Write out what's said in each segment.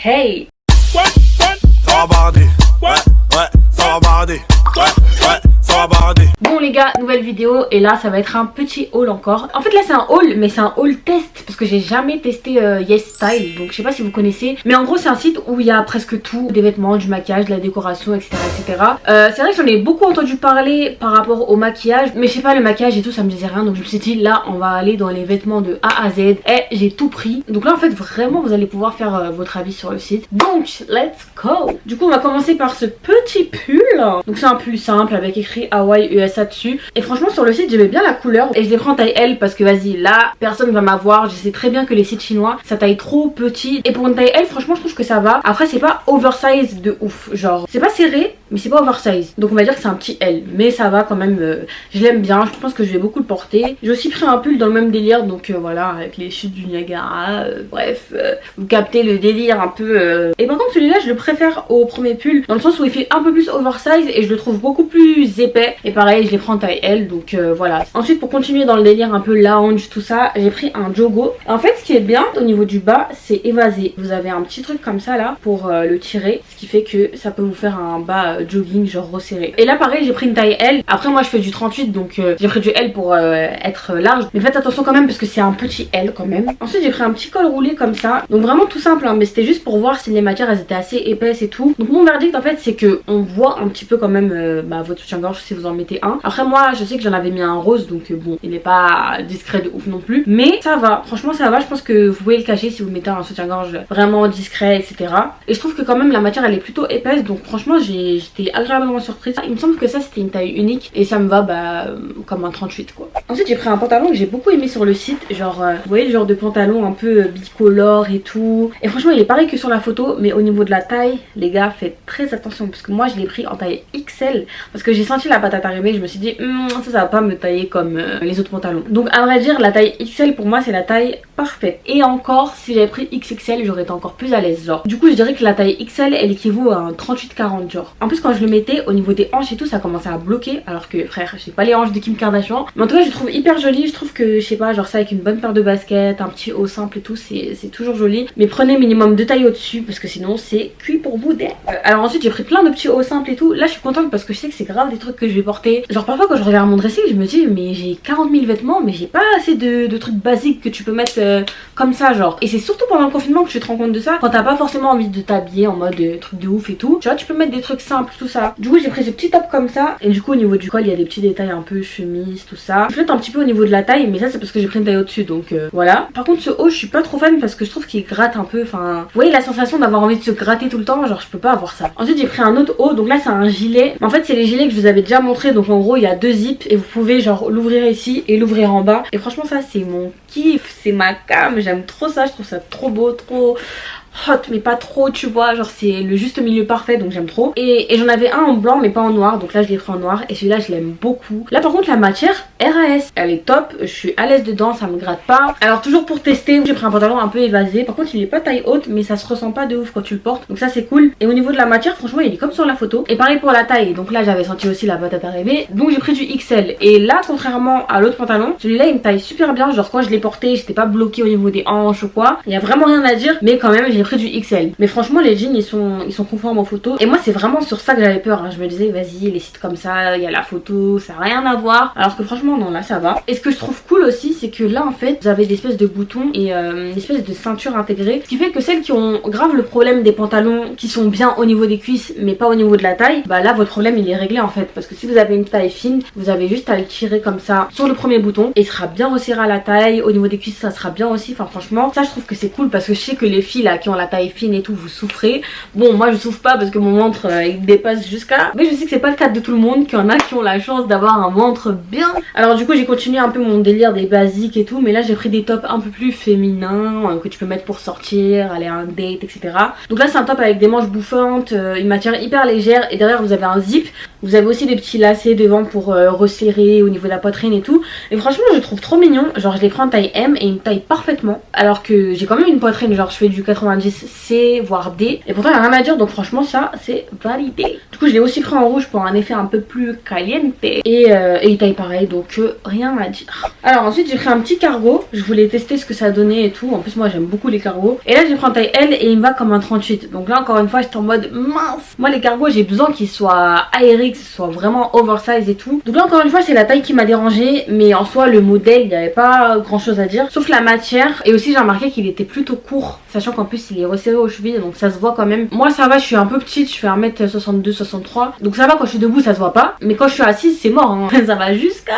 Hey! Ça va barder. Ouais, ça va barder. Ouais, ça va barder. Bon les gars, nouvelle vidéo et là ça va être un petit haul encore. En fait là c'est un haul mais c'est un haul test parce que j'ai jamais testé Yes Style, donc je sais pas si vous connaissez. Mais en gros c'est un site où il y a presque tout, des vêtements, du maquillage, de la décoration, etc. etc. C'est vrai que j'en ai beaucoup entendu parler par rapport au maquillage, mais je sais pas, le maquillage et tout ça me disait rien, donc je me suis dit là on va aller dans les vêtements de A à Z et j'ai tout pris. Donc là en fait vraiment vous allez pouvoir faire votre avis sur le site. Donc let's go. Du coup on va commencer par ce petit pull. Donc c'est un pull simple avec écrit Hawaii USA dessus. Et franchement sur le site j'aimais bien la couleur et je l'ai pris en taille L parce que vas-y là personne va m'avoir. Je sais très bien que les sites chinois ça taille trop petit. Et pour une taille L franchement je trouve que ça va. Après c'est pas oversize de ouf. Genre c'est pas serré mais c'est pas oversize. Donc on va dire que c'est un petit L. Mais ça va quand même. Je l'aime bien. Je pense que je vais beaucoup le porter. J'ai aussi pris un pull dans le même délire. Donc voilà avec les chutes du Niagara. Bref vous captez le délire un peu. Et par contre celui-là je le préfère au premier pull. Dans le sens où il fait un peu plus oversize et je le trouve beaucoup plus épais. Et pareil je l'ai pris en taille L. Donc voilà. Ensuite pour continuer dans le délire un peu lounge tout ça, j'ai pris un jogo. En fait ce qui est bien au niveau du bas c'est évasé. Vous avez un petit truc comme ça là pour le tirer. Ce qui fait que ça peut vous faire un bas jogging genre resserré. Et là pareil j'ai pris une taille L. Après moi je fais du 38 donc j'ai pris du L pour être large. Mais faites attention quand même parce que c'est un petit L quand même. Ensuite j'ai pris un petit col roulé comme ça. Donc vraiment tout simple hein, mais c'était juste pour voir si les matières elles étaient assez épaisses et tout. Donc mon verdict en fait c'est que on voit un petit peu quand même votre soutien-gorge si vous en mettez un. Après moi je sais que j'en avais mis un rose donc bon il n'est pas discret de ouf non plus. Mais ça va, franchement ça va. Je pense que vous pouvez le cacher si vous mettez un soutien-gorge vraiment discret etc. Et je trouve que quand même la matière elle est plutôt épaisse. Donc franchement j'étais agréablement surprise. Il me semble que ça c'était une taille unique et ça me va comme un 38 quoi. Ensuite j'ai pris un pantalon que j'ai beaucoup aimé sur le site. Genre vous voyez le genre de pantalon un peu bicolore et tout. Et franchement il est pareil que sur la photo mais au niveau de la taille les gars faites très attention parce que moi je l'ai pris en taille XL parce que j'ai senti la patate arriver. Je me suis dit ça va pas me tailler comme les autres pantalons. Donc à vrai dire la taille XL pour moi c'est la taille parfaite. Et encore si j'avais pris XXL j'aurais été encore plus à l'aise genre. Du coup je dirais que la taille XL elle équivaut à un 38-40 genre. En plus quand je le mettais au niveau des hanches et tout ça commençait à bloquer alors que frère j'ai pas les hanches de Kim Kardashian. Mais en tout cas je le trouve hyper joli. Je trouve que je sais pas genre ça avec une bonne paire de baskets, un petit haut simple et tout c'est toujours joli. Mais prenez minimum 2 tailles au dessus parce que sinon c'est cuit pour vous. Alors ensuite j'ai pris plein de petits hauts simples et tout. Là je suis contente parce que je sais que c'est grave des trucs que je vais porter. Genre parfois quand je regarde mon dressing je me dis mais j'ai 40 000 vêtements mais j'ai pas assez de trucs basiques que tu peux mettre comme ça genre. Et c'est surtout pendant le confinement que tu te rends compte de ça. Quand t'as pas forcément envie de t'habiller en mode truc de ouf et tout. Tu vois tu peux mettre des trucs simples tout ça. Du coup j'ai pris ce petit top comme ça. Et du coup au niveau du col il y a des petits détails un peu chemise tout ça. Je flotte un petit peu au niveau de la taille mais ça c'est parce que j'ai pris une taille au dessus donc voilà. Par contre ce haut je suis pas trop fan parce que je trouve qu'il gratte un peu. Enfin vous voyez la sensation d'avoir envie de se gratter tout le temps. Genre je peux pas avoir ça. Ensuite j'ai pris un autre haut donc là c'est un gilet. En fait c'est les gilets que je vous avais déjà montré. Donc en gros il y a 2 zips et vous pouvez genre l'ouvrir ici et l'ouvrir en bas. Et franchement ça c'est mon kiff, c'est ma cam. J'aime trop ça, je trouve ça trop beau, trop hot mais pas trop tu vois, genre c'est le juste milieu parfait donc j'aime trop. Et j'en avais un en blanc mais pas en noir donc là je l'ai pris en noir et celui-là je l'aime beaucoup. Là par contre la matière RAS elle est top, je suis à l'aise dedans, ça me gratte pas. Alors toujours pour tester j'ai pris un pantalon un peu évasé. Par contre il est pas taille haute mais ça se ressent pas de ouf quand tu le portes donc ça c'est cool. Et au niveau de la matière franchement il est comme sur la photo. Et pareil pour la taille donc là j'avais senti aussi la patate arriver donc j'ai pris du XL. Et là contrairement à l'autre pantalon celui-là il me taille super bien. Genre quand je l'ai porté j'étais pas bloquée au niveau des hanches ou quoi. Il y a vraiment rien à dire mais quand même j'ai pris du XL. Mais franchement les jeans ils sont conformes aux photos. Et moi c'est vraiment sur ça que j'avais peur hein. Je me disais vas-y les sites comme ça il y a la photo ça n'a rien à voir. Alors que franchement non là ça va. Et ce que je trouve cool aussi c'est que là en fait vous avez des espèces de boutons et une espèce de ceinture intégrée. Ce qui fait que celles qui ont grave le problème des pantalons qui sont bien au niveau des cuisses mais pas au niveau de la taille, bah là votre problème il est réglé en fait. Parce que si vous avez une taille fine vous avez juste à le tirer comme ça sur le premier bouton et il sera bien resserré à la taille. Au niveau des cuisses ça sera bien aussi. Enfin franchement ça je trouve que c'est cool parce que je sais que les filles là qui ont la taille fine et tout vous souffrez. Bon moi je souffre pas parce que mon ventre il dépasse jusqu'à là. Mais je sais que c'est pas le cas de tout le monde, qu'il y en a qui ont la chance d'avoir un ventre bien. Alors du coup j'ai continué un peu mon délire des basiques et tout. Mais là j'ai pris des tops un peu plus féminins que tu peux mettre pour sortir, aller à un date etc. Donc là c'est un top avec des manches bouffantes, une matière hyper légère. Et derrière vous avez un zip. Vous avez aussi des petits lacets devant pour resserrer au niveau de la poitrine et tout. Et franchement je le trouve trop mignon. Genre je l'ai pris en taille M et il me taille parfaitement. Alors que j'ai quand même une poitrine genre je fais du 90C voire D. Et pourtant il n'y a rien à dire donc franchement ça c'est validé. Du coup je l'ai aussi pris en rouge pour un effet un peu plus caliente. Et il taille pareil donc que rien à dire. Alors ensuite j'ai pris un petit cargo, je voulais tester ce que ça donnait et tout. En plus moi j'aime beaucoup les cargos. Et là j'ai pris un taille L et il me va comme un 38. Donc là encore une fois j'étais en mode mince. Moi les cargos j'ai besoin qu'ils soient aérés, que ce soit vraiment oversize et tout. Donc là encore une fois c'est la taille qui m'a dérangée. Mais en soi le modèle il n'y avait pas grand chose à dire. Sauf la matière. Et aussi j'ai remarqué qu'il était plutôt court. Sachant qu'en plus il est resserré aux chevilles. Donc ça se voit quand même. Moi ça va, je suis un peu petite, je fais 1m62-63. Donc ça va, quand je suis debout ça se voit pas. Mais quand je suis assise c'est mort hein. Ça va jusqu'à...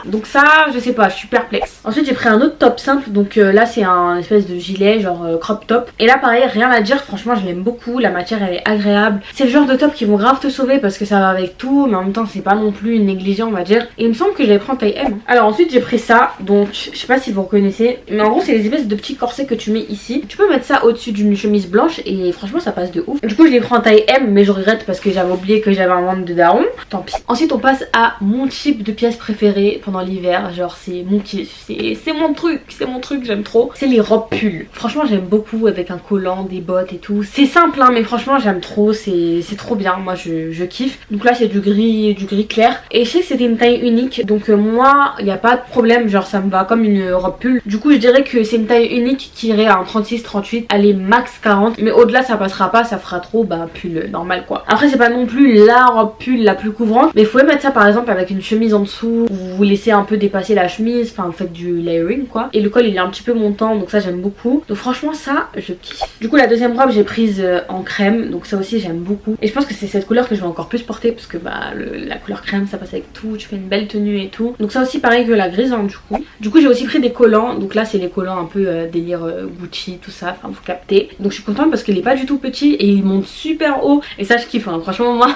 Donc ça je sais pas, je suis perplexe. Ensuite j'ai pris un autre top simple. Donc là c'est un espèce de gilet genre crop top. Et là pareil rien à dire, franchement je l'aime beaucoup. La matière elle est agréable. C'est le genre de top qui vont grave te sauver parce que ça va avec tout. Mais en même temps c'est pas non plus négligé on va dire. Et il me semble que je l'avais pris en taille M. Alors ensuite j'ai pris ça. Donc je sais pas si vous reconnaissez. Mais en gros c'est les espèces de petits corsets que tu mets ici. Tu peux mettre ça au-dessus d'une chemise blanche. Et franchement ça passe de ouf. Du coup je l'ai pris en taille M. Mais je regrette parce que j'avais oublié que j'avais un ventre de daron. Tant pis. Ensuite on passe à mon type de pièce préférée pendant l'hiver. Genre c'est mon kiff. C'est mon truc. C'est mon truc, j'aime trop. C'est les robes pulls. Franchement j'aime beaucoup avec un collant, des bottes et tout. C'est simple hein, mais franchement j'aime trop. C'est trop bien. Moi je kiffe. Donc là c'est du gris clair. Et je sais que c'était une taille unique. Donc moi il n'y a pas de problème. Genre ça me va comme une robe pull. Du coup je dirais que c'est une taille unique qui irait à un 36-38. Allez max 40. Mais au-delà ça passera pas. Ça fera trop pull normal quoi. Après c'est pas non plus la robe pull la plus couvrante. Mais vous pouvez mettre ça par exemple avec une chemise en dessous. Vous laissez un peu dépasser la chemise. Enfin vous faites du layering quoi. Et le col il est un petit peu montant. Donc ça j'aime beaucoup. Donc franchement ça je kiffe. Du coup la deuxième robe j'ai prise en crème. Donc ça aussi j'aime beaucoup. Et je pense que c'est cette couleur que je vais encore plus porter. Parce que la couleur crème ça passe avec tout. Tu fais une belle tenue et tout. Donc ça aussi pareil que la grise hein, du coup j'ai aussi pris des collants. Donc là c'est les collants un peu délire Gucci tout ça. Enfin vous captez. Donc je suis contente parce qu'il est pas du tout petit. Et il monte super haut. Et ça je kiffe hein. Franchement moi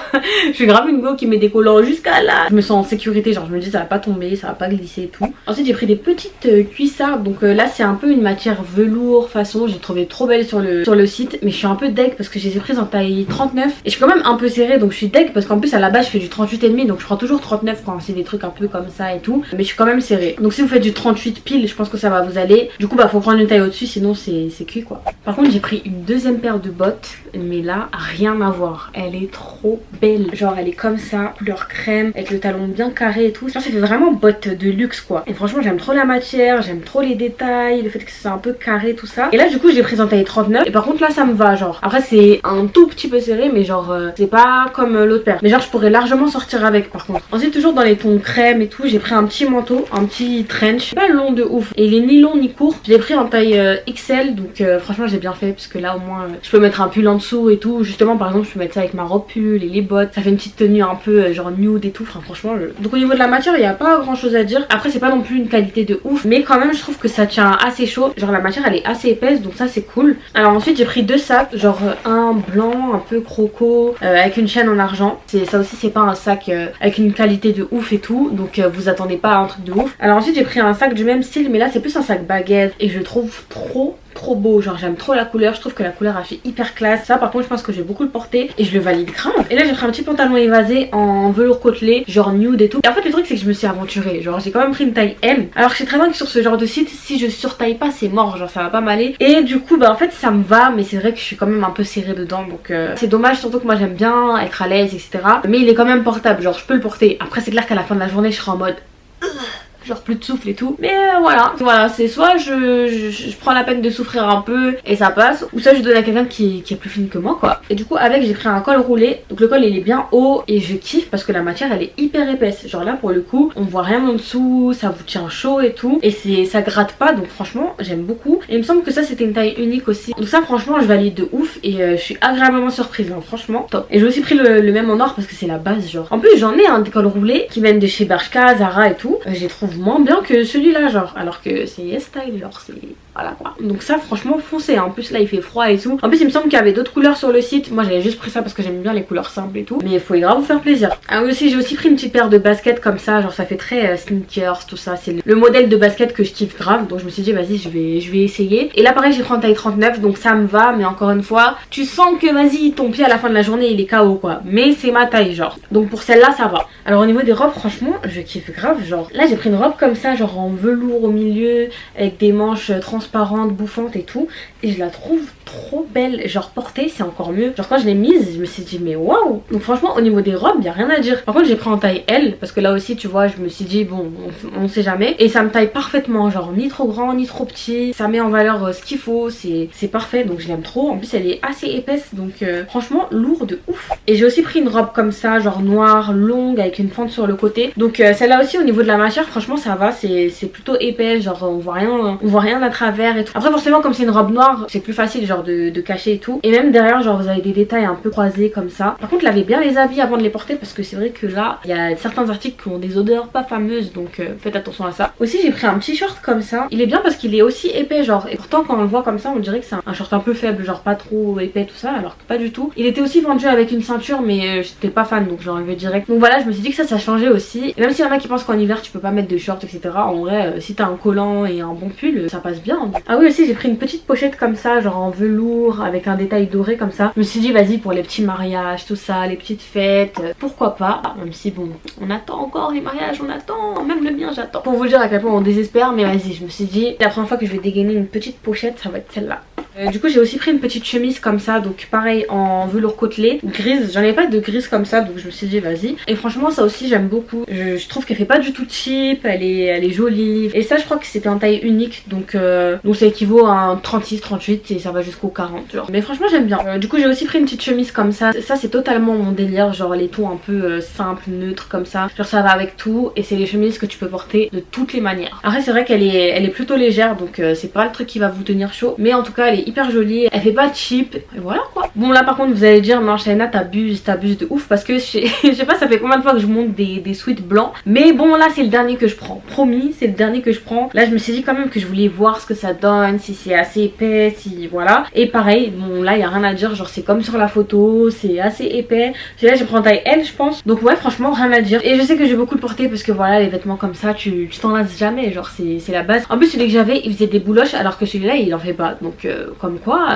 je suis grave une go qui met des collants jusqu'à là. Je me sens en sécurité. Genre je me dis ça va pas tomber. Ça va pas glisser et tout. Ensuite j'ai pris des petites cuissardes. Donc là c'est un peu une matière velours façon. J'ai trouvé trop belle sur le site. Mais je suis un peu deg parce que je les ai prises en taille 39. Et je suis quand même un peu serrée. Donc je suis deg parce qu'en plus à la base je fais du 38,5. Donc je prends toujours 39 quand c'est des trucs un peu comme ça et tout. Mais je suis quand même serrée. Donc si vous faites du 38 pile je pense que ça va vous aller. Du coup faut prendre une taille au-dessus sinon c'est cuit quoi. Par contre j'ai pris une deuxième paire de bottes. Mais là rien à voir. Elle est trop belle. Genre elle est comme ça. Couleur crème. Avec le talon bien carré et tout. Ça fait vraiment botte de luxe quoi. Et franchement j'aime trop la matière. J'aime trop les détails. Le fait que ce soit un peu carré tout ça. Et là du coup j'ai pris en taille 39. Et par contre là ça me va genre. Après c'est un tout petit peu serré. Mais genre c'est pas comme l'autre paire. Mais genre je pourrais largement sortir avec par contre. Ensuite toujours dans les tons crème et tout. J'ai pris un petit manteau. Un petit trench. Pas long de ouf. Et il est ni long ni court. Je l'ai pris en taille XL. Donc franchement j'ai bien fait. Parce que là au moins je peux mettre un pull en dessous et tout. Justement par exemple je peux mettre ça avec ma robe pull et les bottes. Ça fait une petite tenue un peu genre nude et tout. Enfin franchement donc au niveau de la matière il n'y a pas grand chose à dire. Après c'est pas non plus une qualité de ouf. Mais quand même je trouve que ça tient assez chaud. Genre la matière elle est assez épaisse. Donc ça c'est cool. Alors ensuite j'ai pris deux sacs. Genre un blanc un peu croco avec une chaîne en argent. Ça aussi c'est pas un sac avec une qualité de ouf et tout. Donc vous attendez pas à un truc de ouf. Alors ensuite j'ai pris un sac du même style. Mais là c'est plus un sac baguette. Et je le trouve trop beau, genre j'aime trop la couleur, je trouve que la couleur a fait hyper classe. Ça par contre je pense que je vais beaucoup le porter et je le valide grave. Et là j'ai pris un petit pantalon évasé en velours côtelé, genre nude et tout. Et en fait le truc c'est que je me suis aventurée, genre j'ai quand même pris une taille M. Alors je sais très bien que sur ce genre de site si je surtaille pas c'est mort, genre ça va pas m'aller. Et du coup en fait ça me va, mais c'est vrai que je suis quand même un peu serrée dedans. Donc c'est dommage, surtout que moi j'aime bien être à l'aise etc. Mais il est quand même portable, genre je peux le porter. Après c'est clair qu'à la fin de la journée je serai en mode genre plus de souffle et tout. Mais voilà c'est soit je prends la peine de souffrir un peu et ça passe, ou ça je donne à quelqu'un qui est plus fine que moi quoi. Et du coup avec j'ai pris un col roulé. Donc le col il est bien haut et je kiffe parce que la matière elle est hyper épaisse. Genre là pour le coup on voit rien en dessous, ça vous tient chaud et tout. Et ça gratte pas, donc franchement j'aime beaucoup. Et il me semble que ça c'était une taille unique aussi. Donc ça franchement je valide de ouf. Et je suis agréablement surprise hein, franchement top. Et j'ai aussi pris le même en or parce que c'est la base genre. En plus j'en ai un des cols roulés qui viennent de chez Bershka, Zara et tout. J'ai trouvé moins bien que celui-là genre, alors que c'est YesStyle genre, c'est voilà quoi. Donc ça franchement foncé hein. En plus là il fait froid et tout. En plus il me semble qu'il y avait d'autres couleurs sur le site. Moi j'avais juste pris ça parce que j'aime bien les couleurs simples et tout. Mais il faut grave vous faire plaisir. Ah aussi j'ai aussi pris une petite paire de baskets comme ça. Genre ça fait très sneakers tout ça. C'est le modèle de basket que je kiffe grave. Donc je me suis dit vas-y je vais essayer. Et là pareil j'ai pris en taille 39 donc ça me va. Mais encore une fois tu sens que vas-y ton pied à la fin de la journée il est KO quoi. Mais c'est ma taille genre. Donc pour celle-là ça va. Alors au niveau des robes franchement je kiffe grave. Genre là j'ai pris une robe comme ça genre en velours au milieu avec des manches transparentes transparente, bouffante et tout. Et je la trouve trop belle. Genre portée c'est encore mieux. Genre quand je l'ai mise je me suis dit mais waouh. Donc franchement au niveau des robes il y a rien à dire. Par contre j'ai pris en taille L parce que là aussi tu vois je me suis dit bon on sait jamais. Et ça me taille parfaitement, genre ni trop grand ni trop petit. Ça met en valeur ce qu'il faut, c'est parfait donc je l'aime trop. En plus elle est assez épaisse donc franchement lourde de ouf. Et j'ai aussi pris une robe comme ça genre noire, longue avec une fente sur le côté. Donc celle-là aussi au niveau de la matière franchement ça va, c'est plutôt épais, genre on voit rien à travers et tout. Après forcément comme c'est une robe noire c'est plus facile genre de cacher et tout. Et même derrière genre vous avez des détails un peu croisés comme ça. Par contre lavez bien les habits avant de les porter parce que c'est vrai que là il y a certains articles qui ont des odeurs pas fameuses donc faites attention à ça. Aussi j'ai pris un petit short comme ça. Il est bien parce qu'il est aussi épais genre, et pourtant quand on le voit comme ça on dirait que c'est un short un peu faible, genre pas trop épais tout ça, alors que pas du tout. Il était aussi vendu avec une ceinture mais j'étais pas fan donc je l'ai enlevé direct. Donc voilà je me suis dit que ça changeait aussi. Et même s'il y en a qui pensent qu'en hiver tu peux pas mettre de shorts etc. En vrai si t'as un collant et un bon pull ça passe bien. Ah oui aussi j'ai pris une petite pochette comme ça genre en velours avec un détail doré comme ça. Je me suis dit vas-y pour les petits mariages tout ça, les petites fêtes, pourquoi pas. Même si bon on attend encore les mariages, on attend, même le mien j'attends. Pour vous dire à quel point on désespère mais vas-y je me suis dit la première fois que je vais dégainer une petite pochette ça va être celle-là. Du coup j'ai aussi pris une petite chemise comme ça donc pareil en velours côtelé grise, j'en ai pas de grise comme ça donc je me suis dit vas-y. Et franchement ça aussi j'aime beaucoup, je trouve qu'elle fait pas du tout cheap, elle est jolie. Et ça je crois que c'était en taille unique donc ça équivaut à un 36-38 et ça va jusqu'au 40 genre. Mais franchement j'aime bien. Du coup j'ai aussi pris une petite chemise comme ça c'est totalement mon délire, genre les tons un peu simples, neutres comme ça, genre ça va avec tout et c'est les chemises que tu peux porter de toutes les manières. Après c'est vrai qu'elle est plutôt légère donc c'est pas le truc qui va vous tenir chaud mais en tout cas elle est hyper jolie, elle fait pas cheap et voilà quoi. Bon là par contre vous allez dire non Shayna t'abuses de ouf parce que je sais pas ça fait combien de fois que je monte des sweats blancs mais bon là c'est le dernier que je prends, promis c'est le dernier que je prends. Là je me suis dit quand même que je voulais voir ce que ça donne, si c'est assez épais, si voilà. Et pareil bon là y a rien à dire, genre c'est comme sur la photo, c'est assez épais. Celui-là j'ai pris en taille L je pense donc ouais franchement rien à dire. Et je sais que je vais beaucoup le porter parce que voilà les vêtements comme ça tu t'en lasses jamais, genre c'est la base. En plus celui que j'avais il faisait des bouloches alors que celui-là il en fait pas donc comme quoi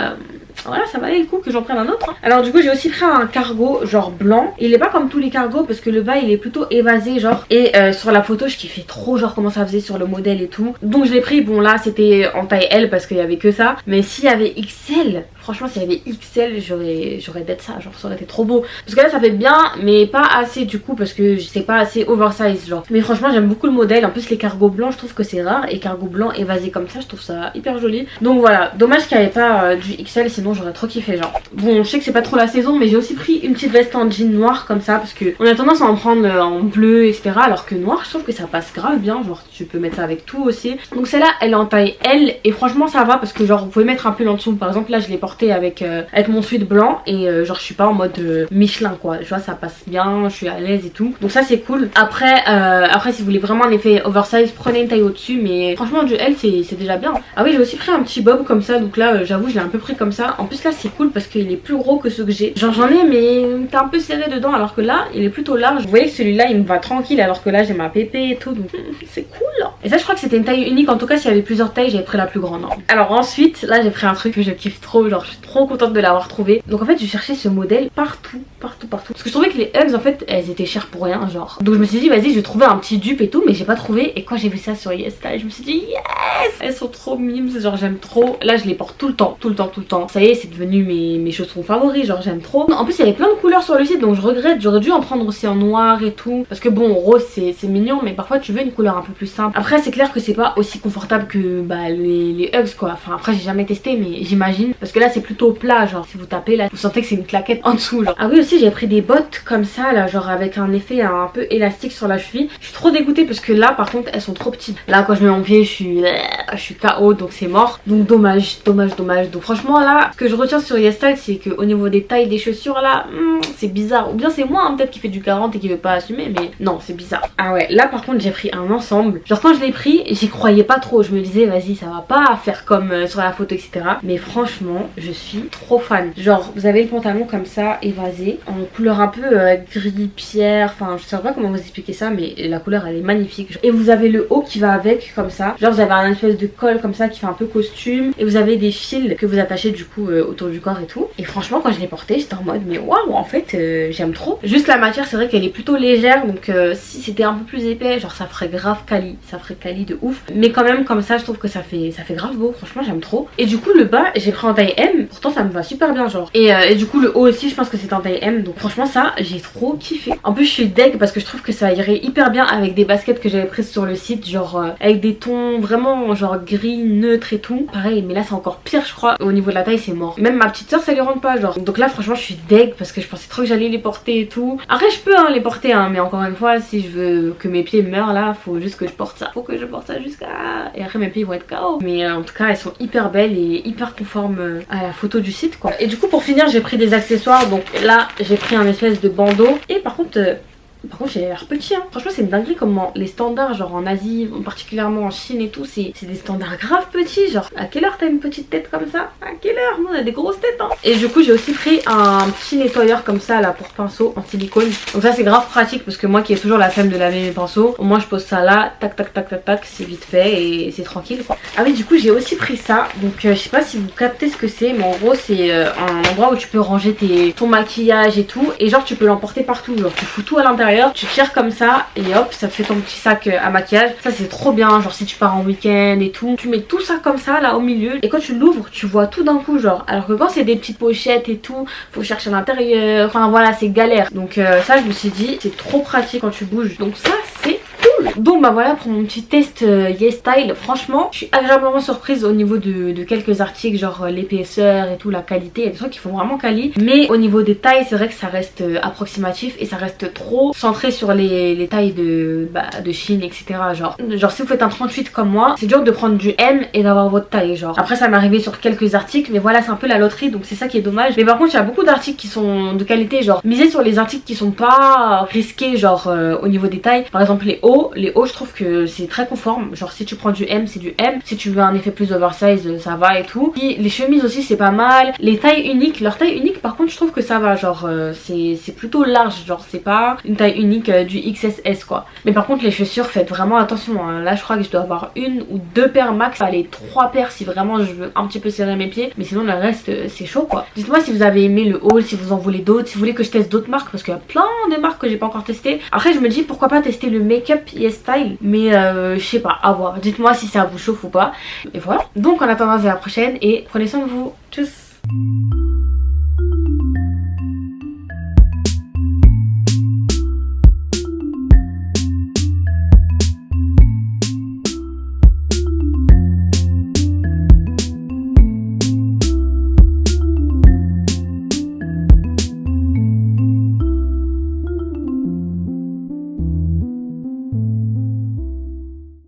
voilà ça valait le coup que j'en prenne un autre. Alors du coup j'ai aussi pris un cargo genre blanc. Il est pas comme tous les cargos parce que le bas il est plutôt évasé genre. Et sur la photo je kiffais trop genre comment ça faisait sur le modèle et tout. Donc je l'ai pris, bon là c'était en taille L parce qu'il y avait que ça. Mais s'il y avait XL, franchement s'il y avait XL j'aurais d'être ça, genre ça aurait été trop beau. Parce que là ça fait bien mais pas assez du coup parce que c'est pas assez oversize genre. Mais franchement j'aime beaucoup le modèle. En plus les cargos blancs je trouve que c'est rare. Et cargos blancs évasés comme ça je trouve ça hyper joli. Donc voilà, dommage qu'il n'y avait pas du XL sinon j'aurais trop kiffé genre. Bon je sais que c'est pas trop la saison mais j'ai aussi pris une petite veste en jean noir comme ça parce que on a tendance à en prendre en bleu etc. Alors que noir je trouve que ça passe grave bien, genre tu peux mettre ça avec tout aussi. Donc celle-là elle est en taille L et franchement ça va parce que genre vous pouvez mettre un pull en dessous. Par exemple là je l'ai porté avec mon sweat blanc et genre je suis pas en mode Michelin quoi, je vois ça passe bien, je suis à l'aise et tout donc ça c'est cool. Après si vous voulez vraiment un effet oversize prenez une taille au dessus mais franchement du L c'est déjà bien. Ah oui j'ai aussi pris un petit bob comme ça donc là j'avoue je l'ai un peu pris comme ça. En plus là c'est cool parce qu'il est plus gros que ceux que j'ai, genre j'en ai mais t'es un peu serré dedans alors que là il est plutôt large. Vous voyez que celui-là il me va tranquille alors que là j'ai ma pépé et tout donc c'est cool. Et ça je crois que c'était une taille unique, en tout cas s'il y avait plusieurs tailles j'avais pris la plus grande. Alors ensuite là j'ai pris un truc que je kiffe trop, genre je suis trop contente de l'avoir trouvé. Donc en fait j'ai cherché ce modèle partout parce que je trouvais que les Uggs en fait elles étaient chères pour rien genre. Donc je me suis dit vas-y je vais trouver un petit dupe et tout mais j'ai pas trouvé. Et quand j'ai vu ça sur YesStyle je me suis dit yes elles sont trop mimes, genre j'aime trop. Là je les porte tout le temps. Ça y est c'est devenu mes chaussons favoris, genre j'aime trop. En plus il y avait plein de couleurs sur le site donc je regrette, j'aurais dû en prendre aussi en noir et tout parce que bon rose c'est mignon mais parfois tu veux une couleur un peu plus simple. Après c'est clair que c'est pas aussi confortable que les Uggs quoi. Enfin après j'ai jamais testé mais j'imagine parce que là c'est plutôt plat, genre si vous tapez là vous sentez que c'est une claquette en dessous genre. Ah oui aussi j'ai pris des bottes comme ça là genre avec un effet un peu élastique sur la cheville. Je suis trop dégoûtée parce que là par contre elles sont trop petites. Là quand je mets mon pied je suis KO donc c'est mort. Donc dommage. Donc franchement là ce que je retiens sur YesStyle c'est que au niveau des tailles des chaussures là c'est bizarre. Ou bien c'est moi hein, peut-être qui fait du 40 et qui veut pas assumer mais non c'est bizarre. Ah ouais là par contre j'ai pris un ensemble. Genre quand je l'ai pris j'y croyais pas trop. Je me disais vas-y ça va pas faire comme sur la photo etc. Mais franchement je suis trop fan. Genre vous avez le pantalon comme ça évasé en couleur un peu gris pierre. Enfin je sais pas comment vous expliquer ça mais la couleur elle est magnifique. Et vous avez le haut qui va avec comme ça. Genre vous avez un espèce de col comme ça qui fait un peu costume. Et vous avez des fils que vous attachez du coup autour du corps et tout. Et franchement quand je l'ai porté j'étais en mode mais waouh en fait j'aime trop. Juste la matière c'est vrai qu'elle est plutôt légère donc si c'était un peu plus épais genre ça ferait grave quali. Ça truc quali de ouf, mais quand même comme ça je trouve que ça fait grave beau, franchement j'aime trop. Et du coup le bas j'ai pris en taille M, pourtant ça me va super bien genre. Et du coup le haut aussi je pense que c'est en taille M, donc franchement ça j'ai trop kiffé. En plus je suis deg parce que je trouve que ça irait hyper bien avec des baskets que j'avais prises sur le site, genre avec des tons vraiment genre gris neutre et tout. Pareil, mais là c'est encore pire je crois, au niveau de la taille c'est mort. Même ma petite soeur ça lui rentre pas genre. Donc là franchement je suis deg parce que je pensais trop que j'allais les porter et tout. Après je peux les porter mais encore une fois si je veux que mes pieds meurent là, faut juste que je porte ça. Faut que je porte ça jusqu'à... Et après mes pieds vont être KO. Mais en tout cas elles sont hyper belles et hyper conformes à la photo du site quoi. Et du coup pour finir j'ai pris des accessoires. Donc là j'ai pris un espèce de bandeau. Et par contre j'ai l'air petit hein. Franchement c'est une dinguerie comment les standards genre en Asie, particulièrement en Chine et tout, c'est des standards grave petits. Genre à quelle heure t'as une petite tête comme ça? À quelle heure? Nous on a des grosses têtes hein. Et du coup j'ai aussi pris un petit nettoyeur comme ça là pour pinceau en silicone. Donc ça c'est grave pratique parce que moi qui ai toujours la flemme de laver mes pinceaux, au moins je pose ça là, tac tac tac tac tac, c'est vite fait et c'est tranquille quoi. Ah oui du coup j'ai aussi pris ça. Donc je sais pas si vous captez ce que c'est, mais en gros c'est un endroit où tu peux ranger ton maquillage et tout. Et genre tu peux l'emporter partout, genre tu fous tout à l'intérieur, tu tires comme ça et hop ça te fait ton petit sac à maquillage. Ça c'est trop bien, genre si tu pars en week-end et tout, tu mets tout ça comme ça là au milieu et quand tu l'ouvres tu vois tout d'un coup genre. Alors que quand c'est des petites pochettes et tout, faut chercher à l'intérieur, enfin voilà c'est galère. Donc ça je me suis dit c'est trop pratique quand tu bouges, donc ça c'est cool. Donc bah voilà pour mon petit test YesStyle. Franchement je suis agréablement surprise au niveau de quelques articles, genre l'épaisseur et tout, la qualité, il y a des trucs qui font vraiment quali, mais au niveau des tailles c'est vrai que ça reste approximatif et ça reste trop centré sur les tailles de Chine etc. Genre si vous faites un 38 comme moi, c'est dur de prendre du M et d'avoir votre taille genre. Après ça m'est arrivé sur quelques articles, mais voilà c'est un peu la loterie, donc c'est ça qui est dommage. Mais par contre il y a beaucoup d'articles qui sont de qualité, genre misez sur les articles qui sont pas risqués genre au niveau des tailles. Par exemple les hauts je trouve que c'est très conforme, genre si tu prends du M c'est du M, si tu veux un effet plus oversize ça va et tout. Puis les chemises aussi c'est pas mal. Les tailles uniques, leur taille unique par contre je trouve que ça va, genre c'est plutôt large, genre c'est pas une taille unique du XSS quoi. Mais par contre les chaussures faites vraiment attention hein. Là je crois que je dois avoir une ou deux paires max, allez 3 paires si vraiment je veux un petit peu serrer mes pieds, mais sinon le reste c'est chaud quoi. Dites-moi si vous avez aimé le haul, si vous en voulez d'autres, si vous voulez que je teste d'autres marques parce qu'il y a plein de marques que j'ai pas encore testé. Après je me dis pourquoi pas tester le make-up YesStyle, mais je sais pas, à voir. Dites-moi si ça vous chauffe ou pas. Et voilà. Donc en attendant, à la prochaine et prenez soin de vous. Tchuss.